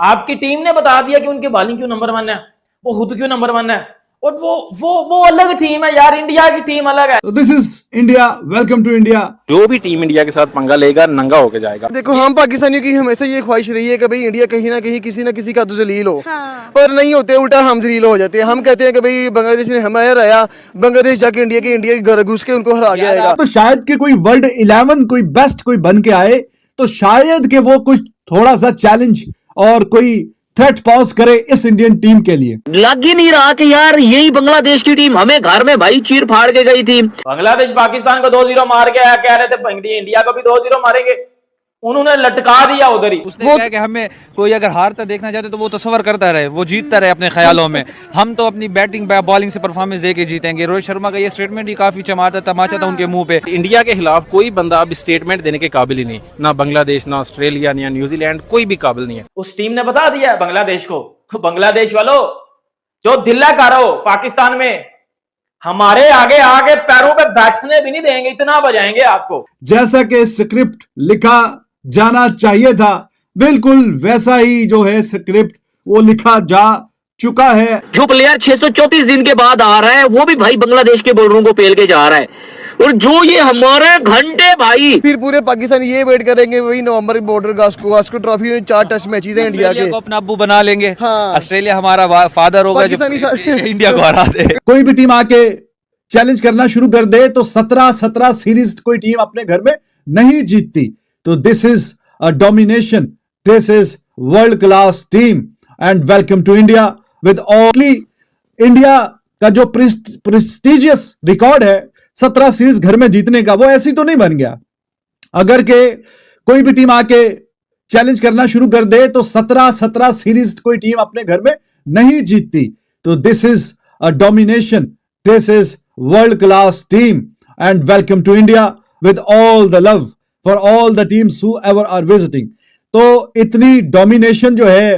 आपकी टीम ने बता दिया कि उनकी बॉलिंग क्यों नंबर 1 है, वो खुद क्यों नंबर 1 है। और वो अलग टीम है यार, इंडिया की टीम अलग है। तो this is India, welcome to India. जो भी टीम इंडिया के साथ पंगा लेगा नंगा होके जाएगा। देखो हम पाकिस्तानियों की हमेशा ये ख्वाहिश रही है कि भाई इंडिया कहीं ना कहीं किसी ना किसी का तो जलील हो। हाँ। पर नहीं होते, उल्टा हम जलील हो जाते हैं। हम कहते हैं कि भाई बांग्लादेश ने हमें हराया, बांग्लादेश जाके इंडिया के घर घुस के उनको हरा के आएगा। तो शायद कि कोई वर्ल्ड 11 कोई बेस्ट कोई बन के आए तो शायद कि वो कुछ थोड़ा सा चैलेंज और कोई थ्रेट पॉज करे इस इंडियन टीम के लिए। लग ही नहीं रहा कि यार यही बांग्लादेश की टीम हमें घर में भाई चीर फाड़ के गई थी। बांग्लादेश पाकिस्तान को 2-0 मार के आया, कह रहे थे इंडिया को भी 2-0 मारेंगे, उन्होंने लटका दिया उधर ही। उसने कहा कि हमें कोई अगर हारता देखना चाहते तो वो तस्वर करता रहे, वो जीतता रहे अपने ख्यालों में। हम तो अपनी बैटिंग बॉलिंग से परफॉर्मेंस दे के जीतेंगे। रोहित शर्मा का ये स्टेटमेंट ही काफी तमाचा था उनके मुंह पे। इंडिया के खिलाफ कोई बंदा अब स्टेटमेंट देने के काबिल ही नहीं, ना बांग्लादेश, ना ऑस्ट्रेलिया, ना न्यूजीलैंड, कोई भी काबिल नहीं है। उस टीम ने बता दिया बांग्लादेश को, बांग्लादेश वालों जो दिल्ला करो पाकिस्तान में, हमारे आगे आगे पैरों पे बैठने भी नहीं देंगे, इतना बजाएंगे आपको। जैसा कि स्क्रिप्ट लिखा जाना चाहिए था, बिल्कुल वैसा ही जो है स्क्रिप्ट वो लिखा जा चुका है। जो प्लेयर 634 दिन के बाद आ रहा है वो भी भाई बांग्लादेश के बॉलरों को पेल के जा रहा है। और जो ये हमारे घंटे भाई फिर पूरे पाकिस्तान ये वेट करेंगे वही नवंबर बॉर्डर गास्को ट्रॉफी में 4 टेस्ट मैचेस हैं इंडिया के। को अपना अब्बू बना लेंगे। हाँ। ऑस्ट्रेलिया हमारा फादर होगा जो इंडिया को हरा दे। कोई भी टीम आके चैलेंज करना शुरू कर दे तो 17 सीरीज कोई टीम अपने घर में नहीं जीतती। तो this is a domination, this is world class team and welcome to India with all. India का जो प्रेस्टिजियस रिकॉर्ड है 17 सीरीज घर में जीतने का, वो ऐसी तो नहीं बन गया। अगर के कोई भी टीम आके चैलेंज करना शुरू कर दे तो 17 सीरीज कोई टीम अपने घर में नहीं जीतती। तो this is a domination, this is world class team and welcome to India with all the love for all the teams who ever are visiting. तो इतनी डोमिनेशन जो है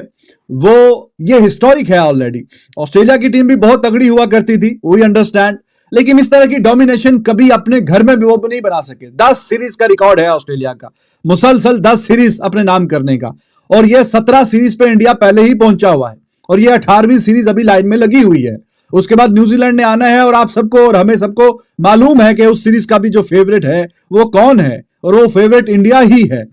वो ये हिस्टोरिक है ऑलरेडी। ऑस्ट्रेलिया की टीम भी बहुत तगड़ी हुआ करती थी, वी अंडरस्टैंड, लेकिन इस तरह की डोमिनेशन कभी अपने घर में भी वो नहीं बना सके। 10 सीरीज का रिकॉर्ड है ऑस्ट्रेलिया का, मुसलसल 10 सीरीज अपने नाम करने का, और ये 17 सीरीज पे इंडिया पहले ही पहुंचा हुआ है और ये 18वीं सीरीज अभी लाइन में लगी हुई है। उसके बाद न्यूजीलैंड ने आना है और आप सबको और हमें सबको मालूम है कि उस सीरीज का भी जो फेवरेट है वो कौन है, और वो फेवरेट इंडिया ही है।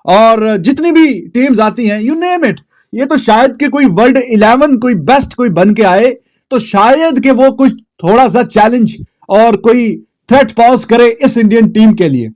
और जितनी भी टीम्स आती हैं, यू नेम इट, ये तो शायद कि कोई वर्ल्ड 11 कोई बेस्ट कोई बन के आए तो शायद कि वो कुछ थोड़ा सा चैलेंज और कोई थ्रेट पॉज करे इस इंडियन टीम के लिए।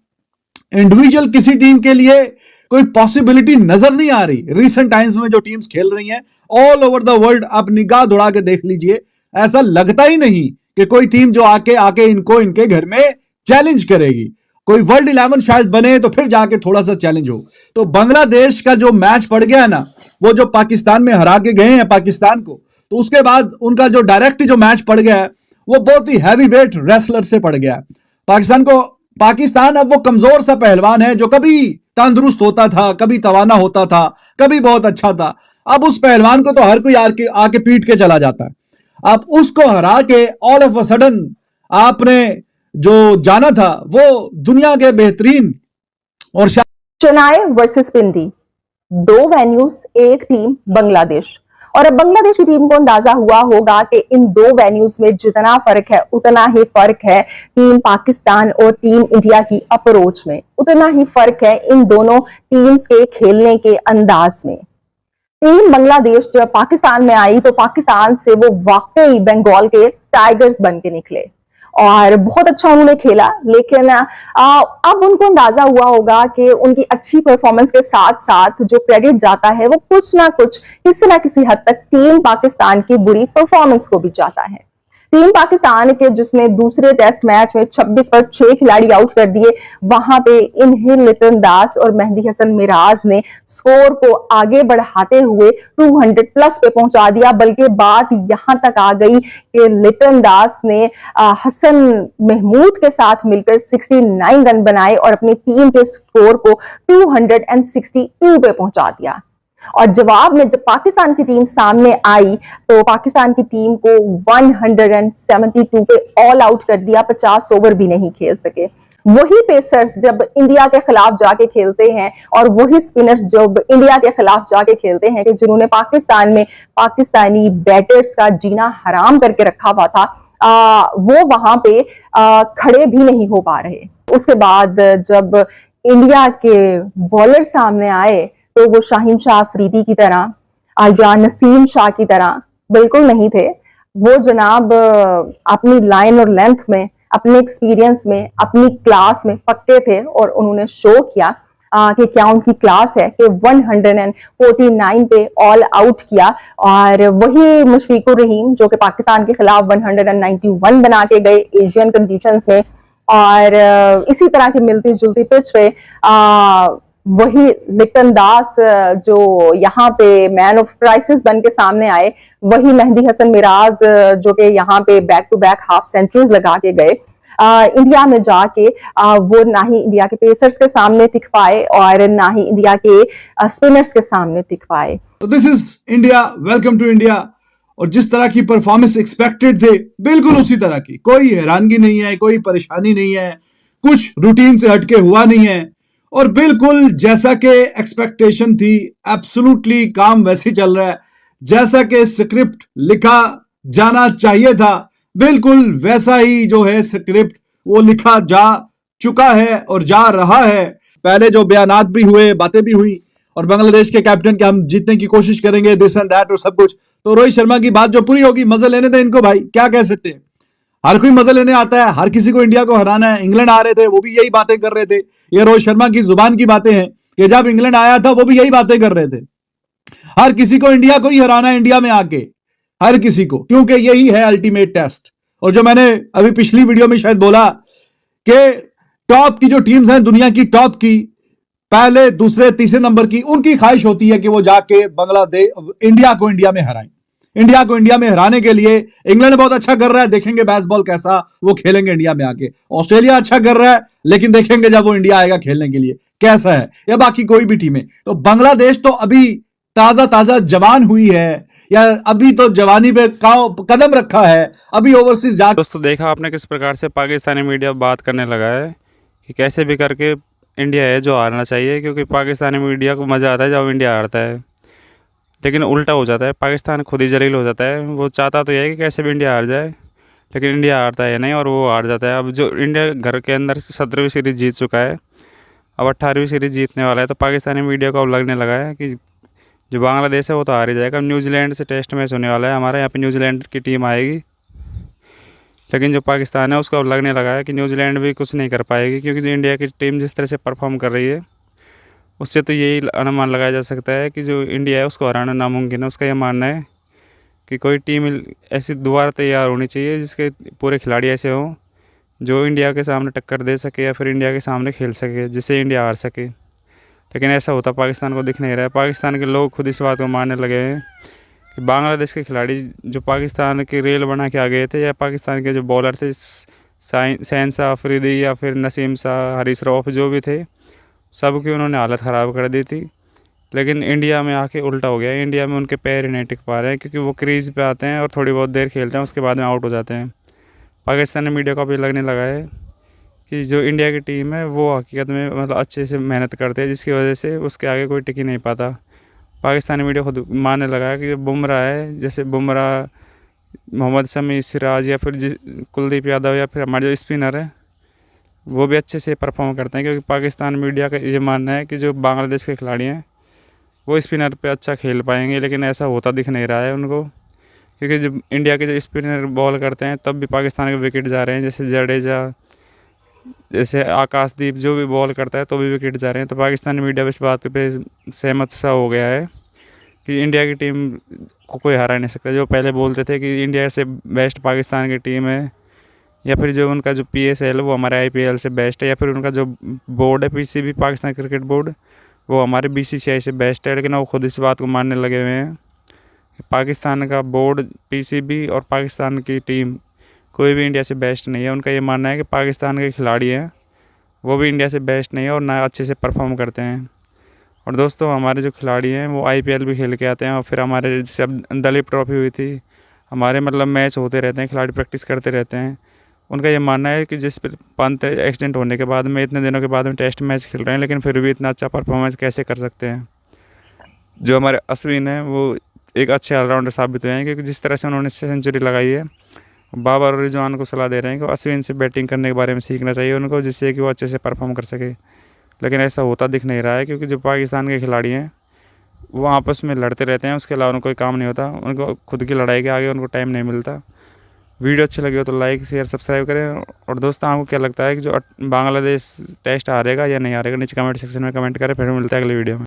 इंडिविजुअल किसी टीम के लिए कोई पॉसिबिलिटी नजर नहीं आ रही। रिसेंट टाइम्स में जो टीम्स खेल रही हैं ऑल ओवर द वर्ल्ड, आप निगाह दौड़ा के देख लीजिए, ऐसा लगता ही नहीं कि कोई टीम जो आके इनको इनके घर में चैलेंज करेगी। कोई वर्ल्ड 11 शायद बने तो फिर जाके थोड़ा सा चैलेंज हो। तो बांग्लादेश का जो मैच पड़ गया है ना, वो जो पाकिस्तान में हरा के गए हैं पाकिस्तान को, तो उसके बाद उनका जो डायरेक्ट जो मैच पड़ गया है वो बहुत ही हैवी वेट रेसलर से पड़ गया पाकिस्तान अब वो कमजोर सा पहलवान है जो कभी तंदुरुस्त होता था, कभी तवाना होता था, कभी बहुत अच्छा था। अब उस पहलवान को तो हर कोई आके पीट के चला जाता है। अब उसको हरा के ऑल ऑफ अ सडन आपने जो जाना था वो दुनिया के बेहतरीन और चेन्नई वर्सेस पिंडी, 2 वेन्यूज, एक टीम बांग्लादेश। और अब बांग्लादेश की टीम को अंदाजा हुआ होगा कि इन 2 वेन्यूज में जितना फर्क है उतना ही फर्क है टीम पाकिस्तान और टीम इंडिया की अप्रोच में, उतना ही फर्क है इन दोनों टीम्स के खेलने के अंदाज में। टीम बांग्लादेश जब पाकिस्तान में आई तो पाकिस्तान से वो वाकई बंगाल के टाइगर्स बन के निकले और बहुत अच्छा उन्होंने खेला। लेकिन अब उनको अंदाजा हुआ होगा कि उनकी अच्छी परफॉर्मेंस के साथ साथ जो क्रेडिट जाता है वो कुछ ना कुछ किसी ना किसी हद तक टीम पाकिस्तान की बुरी परफॉर्मेंस को भी जाता है। टीम पाकिस्तान के जिसने दूसरे टेस्ट मैच में 26 पर 6 खिलाड़ी आउट कर दिए, वहां पे इन्हें लिटन दास और मेहदी हसन मिराज ने स्कोर को आगे बढ़ाते हुए 200 प्लस पे पहुंचा दिया। बल्कि बात यहां तक आ गई कि लिटन दास ने हसन महमूद के साथ मिलकर 69 रन बनाए और अपनी टीम के स्कोर को 262 पे पहुंचा दिया। और जवाब में जब पाकिस्तान की टीम सामने आई तो पाकिस्तान की टीम को 172 पे ऑल आउट कर दिया, 50 ओवर भी नहीं खेल सके। वही पेसर्स जब इंडिया के खिलाफ जाके खेलते हैं और वही स्पिनर्स जब इंडिया के खिलाफ जाके खेलते हैं कि जिन्होंने पाकिस्तान में पाकिस्तानी बैटर्स का जीना हराम करके रखा हुआ था, वो वहां पे खड़े भी नहीं हो पा रहे। उसके बाद जब इंडिया के बॉलर सामने आए तो वो शाहीन शाह अफरीदी की तरह या नसीम शाह की तरह बिल्कुल नहीं थे। वो जनाब अपनी लाइन और लेंथ में, अपने एक्सपीरियंस में, अपनी क्लास में पक्के थे और उन्होंने शो किया कि क्या उनकी क्लास है कि 149 पे ऑल आउट किया। और वही मुशफिकुर रहीम जो कि पाकिस्तान के खिलाफ 191 बना के गए एशियन कंडीशंस में, और इसी तरह की मिलती जुलती पिच पे वही लिटन दास जो यहाँ पे मैन ऑफ क्राइसिस बन के सामने आए, वही मेहदी हसन मिराज जो कि यहाँ पे back to back half centuries लगा के गए। इंडिया में जाके वो ना ही इंडिया के पेसर्स के सामने टिक पाए और ना ही इंडिया के स्पिनर्स के सामने टिक पाए। तो this is India, welcome to India. और जिस तरह की परफॉर्मेंस एक्सपेक्टेड थे बिल्कुल उसी तरह की, कोई हैरानगी नहीं है, कोई परेशानी नहीं है, कुछ रूटीन से हटके हुआ नहीं है और बिल्कुल जैसा कि एक्सपेक्टेशन थी एब्सोल्युटली काम वैसे ही चल रहा है। जैसा कि स्क्रिप्ट लिखा जाना चाहिए था बिल्कुल वैसा ही जो है स्क्रिप्ट वो लिखा जा चुका है और जा रहा है। पहले जो बयानात भी हुए, बातें भी हुई और बांग्लादेश के कैप्टन के हम जीतने की कोशिश करेंगे, दिस एंड दैट और सब कुछ, तो रोहित शर्मा की बात जो पूरी होगी, मजे लेने थे इनको भाई, क्या कह सकते हैं। हर कोई मजे लेने आता है, हर किसी को इंडिया को हराना है। इंग्लैंड आ रहे थे वो भी यही बातें कर रहे थे, ये रोहित शर्मा की जुबान की बातें हैं कि जब इंग्लैंड आया था वो भी यही बातें कर रहे थे। हर किसी को इंडिया को ही हराना है, इंडिया में आके हर किसी को, क्योंकि यही है अल्टीमेट टेस्ट। और जो मैंने अभी पिछली वीडियो में शायद बोला कि टॉप की जो टीम्स हैं दुनिया की, टॉप की पहले दूसरे तीसरे नंबर की, उनकी ख्वाहिश होती है कि वो जाके बांग्लादेश इंडिया को इंडिया में हराएं। इंडिया को इंडिया में हराने के लिए इंग्लैंड बहुत अच्छा कर रहा है, देखेंगे बेसबॉल कैसा वो खेलेंगे इंडिया में आके। ऑस्ट्रेलिया अच्छा कर रहा है लेकिन देखेंगे जब वो इंडिया आएगा खेलने के लिए कैसा है, या बाकी कोई भी टीमें। तो बांग्लादेश तो अभी ताजा ताजा जवान हुई है, या अभी तो जवानी पे कदम रखा है, अभी ओवरसीज जा। दोस्तों देखा आपने किस प्रकार से पाकिस्तानी मीडिया बात करने लगा है कि कैसे भी करके इंडिया है जो हारना चाहिए, क्योंकि पाकिस्तानी मीडिया को मज़ा आता है जब इंडिया हारता है, लेकिन उल्टा हो जाता है, पाकिस्तान खुद ही जलील हो जाता है। वो चाहता तो यह है कि कैसे भी इंडिया हार जाए, लेकिन इंडिया हारता है नहीं और वो हार जाता है। अब जो इंडिया घर के अंदर 17वीं सीरीज़ जीत चुका है, अब 18वीं सीरीज़ जीतने वाला है, तो पाकिस्तानी मीडिया को अब लगने लगा है कि जो बांग्लादेश है वो तो हार ही जाएगा। न्यूजीलैंड से टेस्ट मैच होने वाला है, हमारे यहाँ पे न्यूजीलैंड की टीम आएगी, लेकिन जो पाकिस्तान है उसको अब लगने लगा है कि न्यूजीलैंड भी कुछ नहीं कर पाएगी, क्योंकि जो इंडिया की टीम जिस तरह से परफॉर्म कर रही है उससे तो यही अनुमान लगाया जा सकता है कि जो इंडिया है उसको हराना नामुमकिन है। उसका यह मानना है कि कोई टीम ऐसी दोबारा तैयार होनी चाहिए जिसके पूरे खिलाड़ी ऐसे हों जो इंडिया के सामने टक्कर दे सके या फिर इंडिया के सामने खेल सके, जिससे इंडिया हार सके। लेकिन ऐसा होता पाकिस्तान को दिख नहीं रहा है। पाकिस्तान के लोग खुद इस बात को मानने लगे हैं कि बांग्लादेश के खिलाड़ी जो पाकिस्तान की रेल बना के आ गए थे, या पाकिस्तान के जो बॉलर थे शहन शाह अफरीदी या फिर नसीम शाह, हरीश रऊफ जो भी थे, सब की उन्होंने हालत ख़राब कर दी थी। लेकिन इंडिया में आके उल्टा हो गया, इंडिया में उनके पैर ही नहीं टिक पा रहे हैं, क्योंकि वो क्रीज़ पे आते हैं और थोड़ी बहुत देर खेलते हैं, उसके बाद में आउट हो जाते हैं। पाकिस्तानी मीडिया को भी लगने लगा है कि जो इंडिया की टीम है वो हकीकत में मतलब अच्छे से मेहनत करते हैं, जिसकी वजह से उसके आगे कोई टिक ही नहीं पाता। पाकिस्तानी मीडिया खुद मानने लगा है कि जो बुमराह है, जैसे बुमराह, मोहम्मद शमी, सिराज या फिर कुलदीप यादव या फिर हमारे जो स्पिनर है वो भी अच्छे से परफॉर्म करते हैं, क्योंकि पाकिस्तान मीडिया का ये मानना है कि जो बांग्लादेश के खिलाड़ी हैं वो स्पिनर पे अच्छा खेल पाएंगे, लेकिन ऐसा होता दिख नहीं रहा है उनको, क्योंकि जब इंडिया के जो स्पिनर बॉल करते हैं तब भी पाकिस्तान के विकेट जा रहे हैं, जैसे जडेजा, जैसे आकाशदीप जो भी बॉल करता है तो भी विकेट जा रहे हैं। तो पाकिस्तानी मीडिया इस बात पे सहमत सा हो गया है कि इंडिया की टीम को कोई हरा नहीं सकता। जो पहले बोलते थे कि इंडिया से बेस्ट पाकिस्तान की टीम है, या फिर जो उनका जो PSL वो हमारे IPL से बेस्ट है, या फिर उनका जो बोर्ड है PCB पाकिस्तान क्रिकेट बोर्ड वो हमारे BCCI से बेस्ट है, लेकिन वो खुद इस बात को मानने लगे हुए हैं कि पाकिस्तान का बोर्ड, PCB और पाकिस्तान की टीम कोई भी इंडिया से बेस्ट नहीं है। उनका ये मानना है कि पाकिस्तान के खिलाड़ी हैं वो भी इंडिया से बेस्ट नहीं है और ना अच्छे से परफॉर्म करते हैं। और दोस्तों हमारे जो खिलाड़ी हैं वो IPL भी खेल के आते हैं, और फिर हमारे जैसे अब दलीप ट्रॉफी हुई थी, हमारे मतलब मैच होते रहते हैं, खिलाड़ी प्रैक्टिस करते रहते हैं, उनका ये मानना है कि जिस पंत एक्सीडेंट होने के बाद में इतने दिनों के बाद में टेस्ट मैच खेल रहे हैं, लेकिन फिर भी इतना अच्छा परफॉर्मेंस कैसे कर सकते हैं। जो हमारे अश्विन है वो एक अच्छे ऑलराउंडर साबित हुए हैं, क्योंकि जिस तरह से उन्होंने सेंचुरी लगाई है, बाबर और रिजवान को सलाह दे रहे हैं कि अश्विन से बैटिंग करने के बारे में सीखना चाहिए उनको, जिससे कि वो अच्छे से परफॉर्म कर सके। लेकिन ऐसा होता दिख नहीं रहा है, क्योंकि जो पाकिस्तान के खिलाड़ी हैं वो आपस में लड़ते रहते हैं, उसके अलावा उनको कोई काम नहीं होता। उनको खुद की लड़ाई के आगे उनको टाइम नहीं मिलता। वीडियो अच्छी लगी हो तो लाइक शेयर सब्सक्राइब करें। और दोस्तों, आपको क्या लगता है कि जो बांग्लादेश टेस्ट हारेगा या नहीं हारेगा, नीचे कमेंट सेक्शन में कमेंट करें। फिर मिलते हैं अगली वीडियो में।